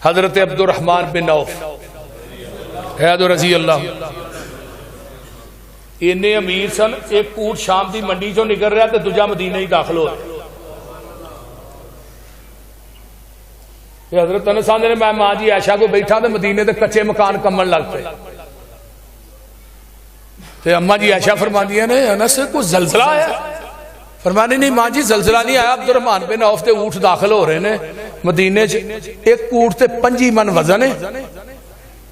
Hazrat Abdurrahman bin of रजी अल्लाह इन्ने अमीर सन। एक ऊंट शाम की मंडी चो निकल रहा तो दूजा मदीने ही दाखिल हो रहा। हजरत अनस ने मैं मां जी ऐशा को बैठा तो मदीने के कच्चे मकान कमन लग पे। तो अम्मा जी ऐशा फरमादियां ने अनस को जलजला आया? फरमाने नहीं मां जी जलजला नहीं आया, अब्दुर्रहमान बिन औफ के ऊंट दाखिल हो रहे हैं मदीने च। एक ऊंट से 5 मन वजन है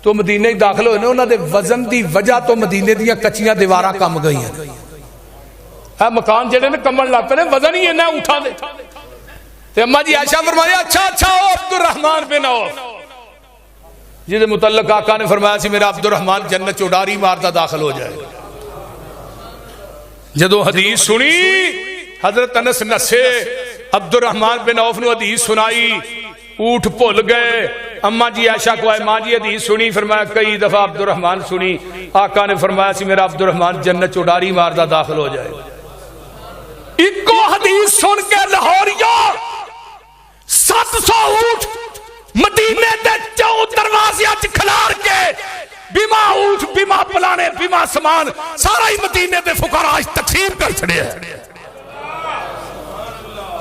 तो मदीने दाखिल होए ने। उन्होंने वजन की वजह तो मदीने दी कच्चियां दीवारां कम गई। मकान जेडे ने कमन लग पे, वजन ही इन्ना ऊंठा दे। ते अम्मा जी आयशा फरमाया अच्छा अच्छा ओ अब्दुर्रहमान बिन औफ, जिहदे मुतल्लक आका ने फरमाया सी मेरा अब्दुर्रहमान जन्नत च उडारी मारदा दाखिल हो जाए। जदों हदीस सुनी हजरत अनस नसे, अब्दुर्रहमान बिन औफ ने हदीस सुनाई, ऊठ भुल गए। अम्मा जी आयशा को आए, मां जी हदीस सुनी? फरमाया कई दफा अब्दुर्रहमान सुनी। आका ने फरमाया सी मेरा अब्दुर्रहमान जन्नत च उडारी मारदा दाखिल हो जाए। इको हदीस सुन के लाहौरिया 700 ऊंट मदीने के 4 दरवाज़े खिलार के बिमा ऊंट बिमा पलाने बिमा समान सारा ही मदीने के फुकरा आज तकसीम कर छड़े।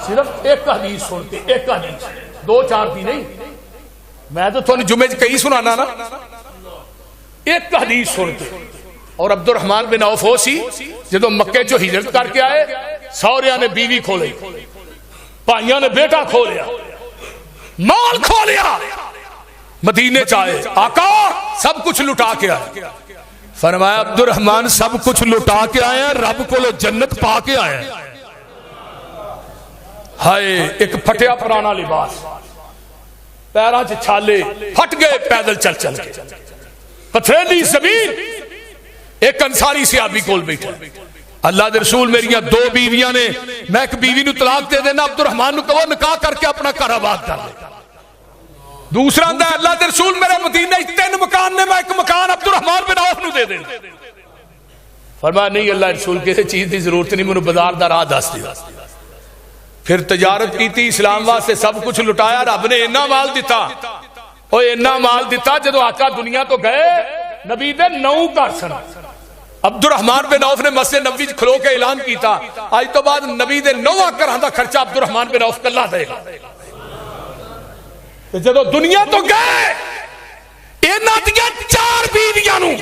सिर्फ एक हदीस सुन के, एक हदीस 2-4 दी नहीं, मैं तो थोड़ी जुमे कई सुनाना ना। एक हदीस सुन के। और अब्दुर्रहमान बिन औफ हो सी जो मक्के चो हिजरत करके आए, सौरिया ने बीवी खोली, भाइयों ने बेटा खो लिया, माल खो लिया, मदीने च आए, आका सब कुछ लुटा के आए। फरमाया अब्दुर्रहमान सब कुछ लुटा के आए, रब को जन्नत पा के आए। हाय एक फटिया पुराना लिबास, पैरों च छाले फट गए, पैदल चल चल के पथरीली जमीन। एक अंसारी सियाबी कोल बैठा, अल्लाह दे रसूल मेरिया 2 बीवियां ने, मैं एक बीवी नूं तलाक दे देना, अब्दुर्रहमान नूं कहो निकाह करके अपना घर आबाद कर ले। दूसरा आंदा अल्लाह दे रसूल मेरे मदीने 3 मकान ने, मैं एक मकान अब्दुर्रहमान बिन औफ नूं दे देना। फरमाया नहीं अल्लाह दे रसूल किसी चीज की जरूरत नहीं, मैनूं बाजार दा राह दस दिओ। फिर तजारत की, इस्लाम वास्ते सब कुछ लुटाया, रब ने इन्ना माल दिता, ओ इन्ना माल दिता जदों आका दुनिया तो गए नबी दे 9 घर सन। अब्दुर्रहमान बिन औफ ने मस्जिद नबवी खलो के ऐलान किया आज तो बाद नबी दे 9 घरां दा खर्चा अब्दुर्रहमान बिन औफ कल्ला देगा। जदों दुनिया तो गए इन्हां दियां 4 बीवियां नूं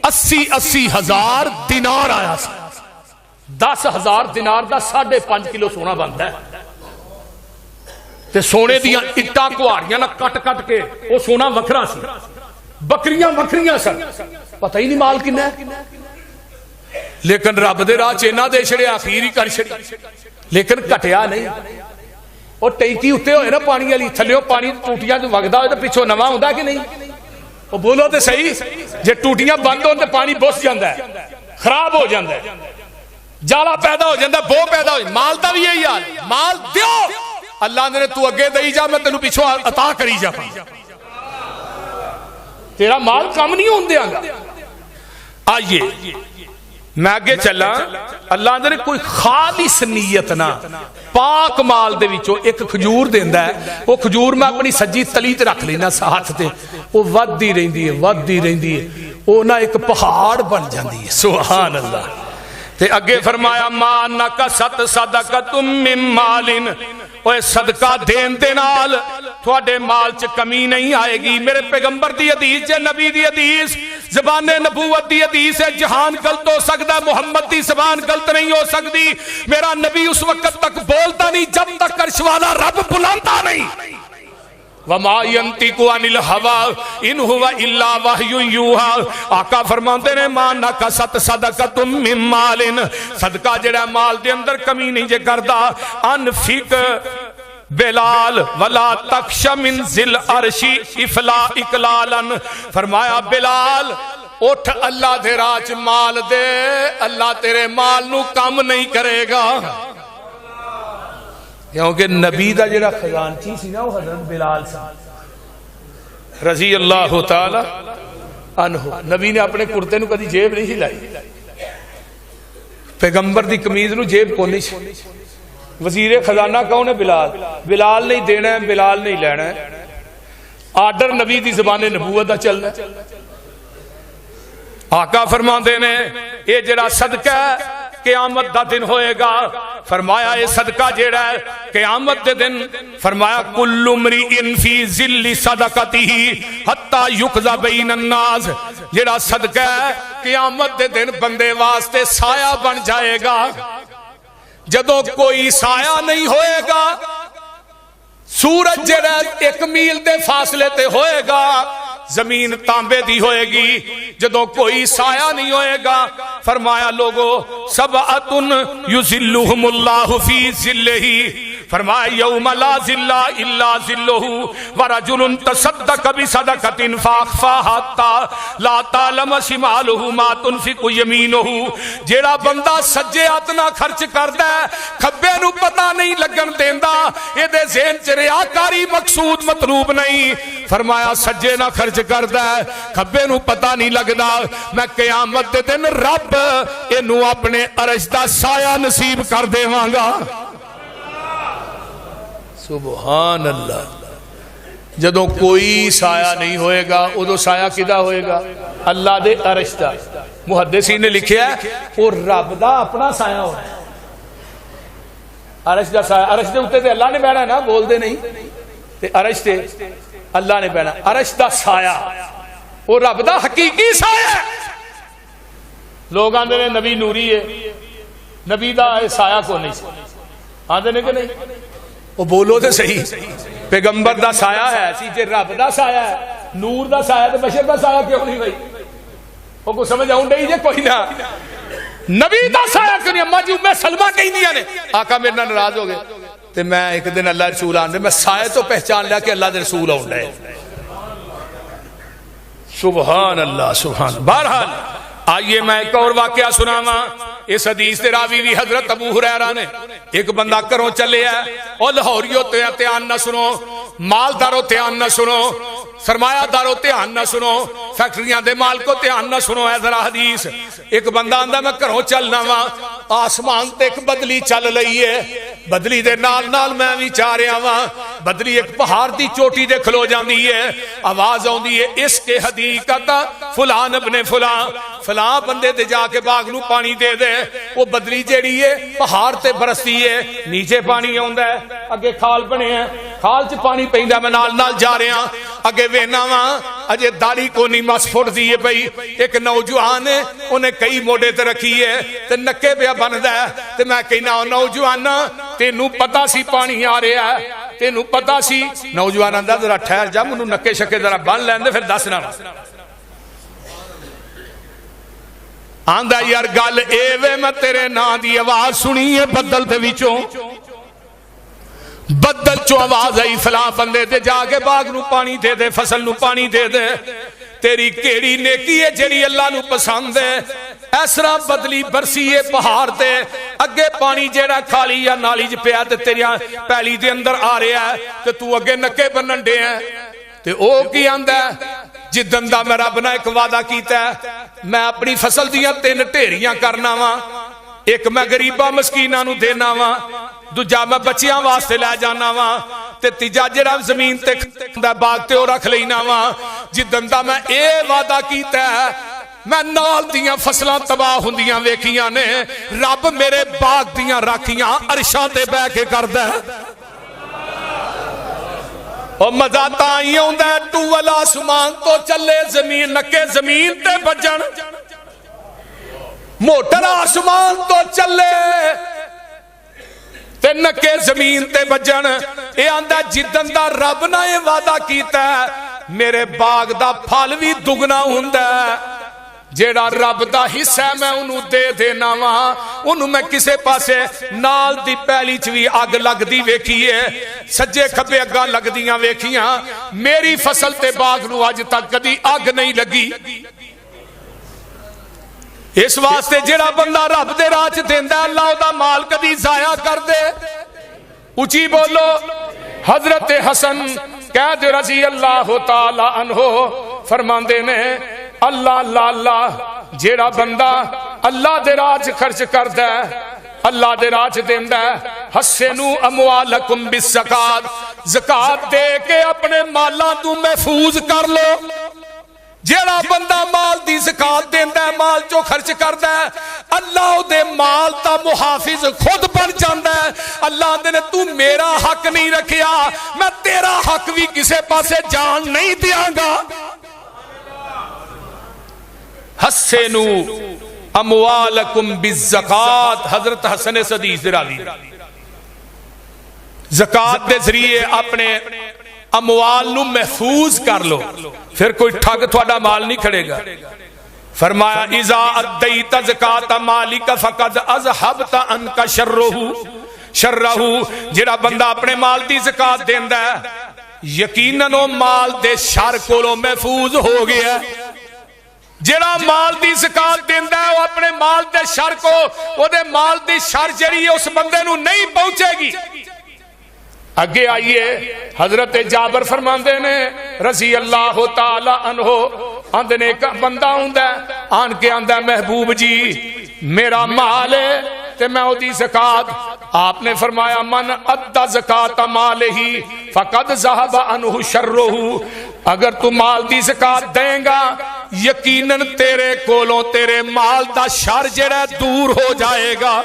80-80 हजार दिनार आया। 10,000 दिनार का 5.5 किलो सोना बनता है। ते सोने दियां इट्टां कुहाड़ियां ना कट कट के वो सोना वखरा सी, बकरियां वखरियां सन, पता ही नहीं माल किन्ना है। लेकिन रब दे राह च इन्हां दे छड़े, आखिर ही कर छड़ी, लेकिन घटिया नहीं। और टैंकी उत्ते होए ना पानी वाली, थल्लियों पानी टूटियां तो वगदा होए तो पिछों नवा हुंदा कि नहीं? वो बोलो तो सही, जे टूटियां बंद हो तो पानी बुस जाता है, खराब हो जाता है, जाला पैदा हो जाता, बो पैदा हो। माल का भी यही हाल, माल दियो अल्लाह ने, तू अगे दई जा, मैं तेन पिछों अता करी जा, तेरा माल कम नहीं होने देंगा। आइए मैं अगे चला। अल्लाह ने कोई खालिस नीयत ना पाक माल दे विचों एक खजूर देंदा है, वो खजूर मैं अपनी सज्जी तली ते रख लेना हाथ ते, वो वधदी रहिंदी है, वधदी रहिंदी है, वो ना एक पहाड़ बन जाती है। सुभान अल्लाह। ते अगे फरमाया मा नकसत सदकतुम मिन मालिन, ओए सदका देन दे नाल तुहाडे माल च कमी नहीं आएगी। मेरे पैगंबर दी हदीस है, नबी दी हदीस, ज़बाने नबूवत दी हदीस है। जहान गलत हो सकता, मोहम्मद दी ज़बान गलत नहीं हो सकती। मेरा नबी उस वक्त तक बोलता नहीं जब तक अर्श वाला रब बुलाता नहीं। वमा यंतिकु अनिल हवा इन हुवा इल्ला वहयु यूहा। आका फरमाते ने मा नकसत सदकतुम मिन मालिन, सदका जेड़ा माल दे अंदर कमी नहीं जे करदा। अनफिक बिलाल वला तख्श मिन जिल अर्शी इफला इकलालन। फरमाया बिलाल उठ अल्लाह दे राह च माल दे, अल्लाह तेरे माल नू कम नहीं करेगा। क्योंकि नबी दा जेड़ा खजानची सी ना वो हजरत बिलाल सी रजी अल्लाह तआला अन्हु। नबी ने अपने कुर्ते नू कदी जेब नहीं लाई, पैगंबर दी कमीज नू जेब कोनी सी। वजीरे खजाना कौन है? बिलाल। बिलाल नहीं देना है, बिलाल नहीं लेना है। आर्डर नबी की ज़बाने नबूवत का चलदा। आका फरमाते ने ये जरा सदका क़यामत दा दिन होएगा, फरमाया ये सदका जेड़ा है क़यामत दे दिन, फरमाया कुल्लु मरीइन फी ज़िल्ली सदकतिही हत्ता युक़ज़ा बैनन नास, जेड़ा सदका है क़यामत दे दिन बंदे वास्ते साया बन जाएगा। जदों कोई साया नहीं होएगा, सूरज जेड़ा 1 मील के फासले ते होएगा, जमीन तांबे दी होएगी। जदों कोई साया नहीं होएगा, फरमाया लोगो सबअतुन युज़िल्लुहुमुल्लाहु फी ज़िल्लिही, फरमाया यौम ला ज़िल्ला इल्ला ज़िल्लुहु व रजुलुन तसद्दक़ बिसदक़तिन फ़अख़फ़ाहा हत्ता ला तअलम शिमालुहु मा तुनफ़िक़ु यमीनुहु, जेड़ा बंदा सज्जे हत्थ नाल खर्च करदा है, खब्बे नूं पता नहीं लगन देंदा, इहदे ज़हन च रियाकारी मकसूद मतलूब नहीं। फरमाया सज्जे नाल खर्च करदा है, खब्बे नूं पता नहीं लगदा, मैं क़यामत दे दिन रब इहनूं अपने अरश दा साया नसीब कर देवांगा। सुभान अल्लाह। जदों कोई साया नहीं होएगा, उदों साया किदा होएगा? अल्लाह दे अरश दा। मुहद्दिसीन ने लिखिया वो रब दा अपना साया होना है। अरश दा साया, अरश दे उत्ते ते अल्लाह ने बैठा ना, बोलते नहीं, ते अरश ते अल्लाह ने बैठा। अरश दा साया वो रब दा हकीकी साया है। लोग आंदे ने नबी नूरी है, नबी दा साया को नहीं आंदे ने कि नहीं? वो बोलो तो सही, पैगंबर दा साया है सी, जे रब दा साया है, नूर दा साया, तो बशर दा साया क्यों नहीं भाई? वो को समझ आउं डई जे कोई ना, नबी दा साया क्यों नहीं? अम्मा जी उम्मे सलमा कहंदियां ने आका मेरे नाल नाराज हो गए, ते मैं एक दिन अल्लाह रसूल आंदे, मैं साये तो पहचान लिया कि अल्लाह दे रसूल आउंदा है। सुभान अल्लाह सुभान। बहरहाल आइए मैं एक और वाकया सुनावा। इस हदीस के रावी भी हजरत अबू हुरैरा ने, एक बंदा घरों चले और लाहौरियो ध्यान न सुनो, मालदारों ध्यान न सुनो, सरमायादारों ध्यान न सुनो, फैक्ट्रियां दे मालको ध्यान न सुनो, है जरा हदीस। एक बंदा आंदा मैं घरों चलना वा, आसमान ते एक बदली चल रही है, बदली दे नाल नाल मैं भी जा रहा वा, बदली एक पहाड़ की चोटी दे खलो जाती है, आवाज आउंदी है इसके हदीकत फलान इब्ने फलां, फलां बंदे ते जाके बाग नूं पानी दे दे। वो बदली जेड़ी है पहाड़ ते बरसती है, नीचे पानी आउंदा है, अगे खाल बने हैं, खाल च पानी पैंदा, मैं नाल नाल जा रहा, अगे वेना वा अजे दाढ़ी कोनी मस फुटदी है पई, एक नौजवान है उन्हें कई मोडे ते रखी है ते नक्के पिया बनदा है, ते मैं कहना नौजवान तेनू पता सी पानी आ रहा है, तेनू पता सी? नौजवान आंदा जरा ठहर जा, मैनू नक्के शक्के जरा बन लैंदे फिर दसना। आंदा यार गल ए वे, मैं तेरे नां दी आवाज सुनी है बदल दे विचों, बदल चो आवाज आई फलां बंदे ते जाके बाग नू पानी दे दे, फसल नू पानी दे दे, तेरी केड़ी नेकी है जेड़ी अल्लाह नू पसंद है? इस तरह बदली बरसी है पहाड़ ते, अगे पानी जेड़ा खाली या नाली च पिया ते तेरी पैली दे अंदर आ रहा है, ते तू अगे नक्के बनन डे है। ते ओ की आंदा जिदन दा मैं रब नाल एक वादा कीता, मैं अपनी फसल दियां 3 ढेरियां करना वा, एक मैं गरीबा मस्कीना नू देना वा, दूजा मैं बच्चियां वास्ते लै जाना वा, ते तीजा जेड़ा जमीन ते बाग ते रख लेना वा। जिदन दा मैं ये वादा कीता मैं नाल दियां फसलां तबाह हुंदियां वेखियां ने, रब मेरे बाग दियां राखियां अरशां ते बैठ के करदा है। और मजा ताई आउंदा टूवल आसमान तो चले, जमीन नक्के जमीन ते बजन, मोटर आसमान तो चले ते नक्के जमीन ते बजन। ये आंदा जिदन दा रब ने ये वादा कीता मेरे बाग दा फल भी दुगना हुंदा, जेड़ा रब दा हिस्सा है मैं उन्हों दे देना वा। उन्हों मैं किसे पासे नाल दी पैली च भी अग लगदी वेखी है, सज्जे खब्बे अग्गा लगदियां वेखियां, मेरी फसल ते बाग नूं अज तक कदी अग नहीं लगी। इस वास्ते जेड़ा बंदा रब दे राह च देंदा, अल्लाह दा माल कदी जाया कर दे। उची बोलो। हजरत हसन कैद रजी अल्लाह तआला अन्हो फरमांदे ने, अल्लाह अल्लाह अल्लाह, जेड़ा बंदा अल्लाह दे राह च खर्च करदा है, अल्लाह दे राह च देंदा है, हस्सनु अमवालकुम बिस्सकात, ज़कात दे के अपने मालां तू महफूज कर लो। जेड़ा बंदा माल दी ज़कात देंदा है, माल चो खर्च करदा है, अल्लाह उहदे माल दा मुहाफिज खुद बन जांदा है। अल्लाह आंदे ने तू मेरा हक नहीं रखिया, मैं तेरा हक भी किसे पासे जान नहीं दियांगा। हस्सेनु अमवालकुम बिज़्ज़कात, हजरत हसन सदीस रावी ज़कात दे जरिए अपने अमवाल नू महफूज कर लो, फिर कोई ठग थोड़ा माल नहीं खड़ेगा। फरमाया इज़ा अद्दैता ज़कात मालिका फ़क़द अज़हबता अनका शर्रहू, जेड़ा बंदा अपने माल दी ज़कात देंदा है, यकीनन ओ माल दे शर कोलों महफूज हो गया। जेड़ा माल दी ज़कात देंदा है, वो अपने माल दे शर को, ओदे माल दी शर जरिए उस बंदे नू नहीं पहुंचेगी। अगे आइए, हजरत जाबर फरमांदे ने रज़ी अल्लाह तआला अन्हो, आंदे ने एक बंदा हुंदा आन के आंदा महबूब जी मेरा माल है ते मैं ओदी ज़कात, आपने फरमाया मन अद्दा ज़कात मालिही फ़क़द ज़हब अन्हु शर्रुहु, अगर तू माल दी ज़कात देंगा यकीनन तेरे कोलों तेरे माल दा शर जेड़ा दूर हो जाएगा।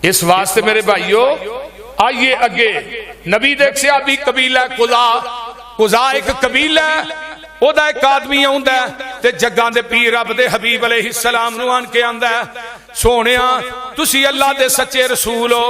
इस वास्ते मेरे भाइयों आइए अगे, नबी देख से अभी कबीला कुजा एक कबीला, ओदा एक आदमी आउंदा ते जग्गां दे पीर रब दे हबीब अलैहिस्सलाम नू आन के आंदा सोनिया तुसी अल्लाह दे सच्चे रसूल हो,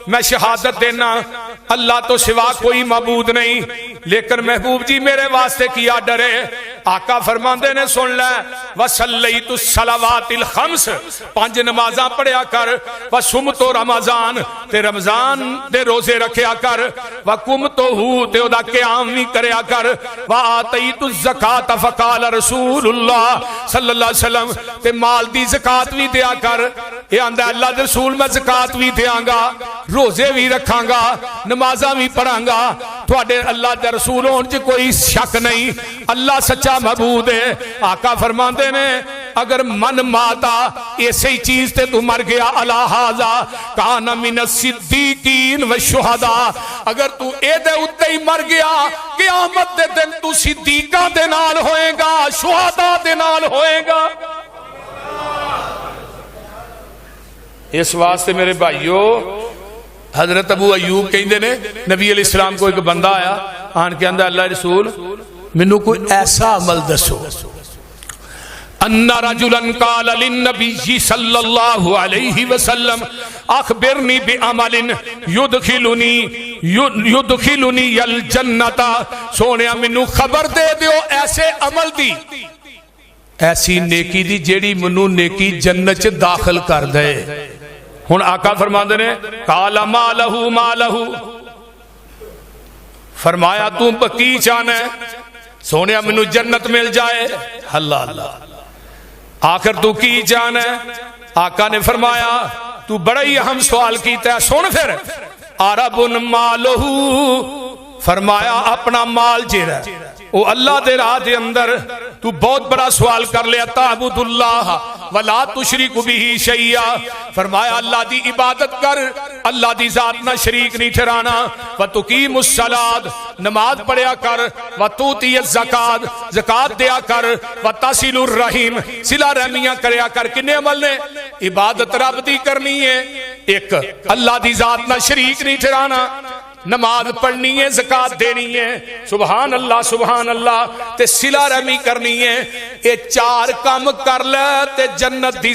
मैं शहादत देना अल्लाह तो सिवा कोई मबूद नहीं, लेकिन महबूब जी मेरे वास्ते की आर्डर है। आका फरमांदे ने सुन ले, वसल्लैतु सलावातिल खम्स, 5 नमाज़ां पढ़िया कर, वसुम तो रमजान ते रमजान दे रोजे रखिया कर, वकुम तो हु ते ओदा क़याम भी करया कर, व आतैतु ज़कात फ़क़ाल रसूलुल्लाह सल्लल्लाहु अलैहि वसल्लम, ते माल दी ज़कात भी दिया कर। ये आंदा अल्लाह दे रसूल मैं ज़कात भी देंगा, रोजे भी रखांगा, नमाज़ां भी पढ़ांगा, तुहाडे अल्लाह दे रसूल होने च कोई शक नहीं, अल्लाह सच्चा मबूद है। आका फरमांदे ने अगर मन माता ऐसी चीज ते तू मर गया अला हाजा काना मिन सिद्दीकीन व शुहदा, अगर तू एदे उत्ते ही मर गया क़यामत दे दिन तू सिद्दीका दे नाल होएगा, शुहदा दे नाल होएगा। इस वास्ते मेरे भाइयों हजरत अबू अयूब कहते ने नबी अलैहिस्सलाम को एक बंदा आया आन के आंदा अल्लाह रसूल मैनू कोई ऐसा अमल दसो, अन्ना रजुलन काल लिन्नबी सल्लल्लाहु अलैहि वसल्लम अखबिरनी बिअमलिन युदखिलुनी अल जन्नता, सोनिया मैनू खबर दे दियो ऐसे अमल दी, ऐसी नेकी दी जेड़ी मैनू नेकी जन्नत च दाखिल कर दे। हुण आका फरमांदे ने काला मालहू मालहू, फरमाया तू की चाहना है, सोनिया मैनू जन्नत मिल जाए। अल्लाह अल्लाह, आखिर तू की चाहना है? आका ने फरमाया तू बड़ा ही अहम सवाल किया है, सुन फिर। अरबुन मालहू, फरमाया अपना माल जेड़ा वो अल्लाह दे राह दे अंदर तू बहुत बड़ा सवाल कर लिया, ताबुदुल्लाह वला तुशरिकु बिही शैया, फरमाया अल्लाह दी इबादत कर, अल्लाह दी जात ना शरीक नहीं ठहराना, व तुकीमुस सलात, नमाज पढ़िया कर, व तूतियज ज़कात, ज़कात दिया कर, व तसिलुर रहीम, सिला रहमियां करया कर। किन्ने अमल ने? इबादत रब दी करनी है, एक अल्लाह दी जात ना शरीक नहीं ठहराना, नमाज पढ़नी है, ज़कात देनी है, सुभान अल्लाह ते सिला रहमी करनी है। ये 4 काम कर ले ते जन्नत दी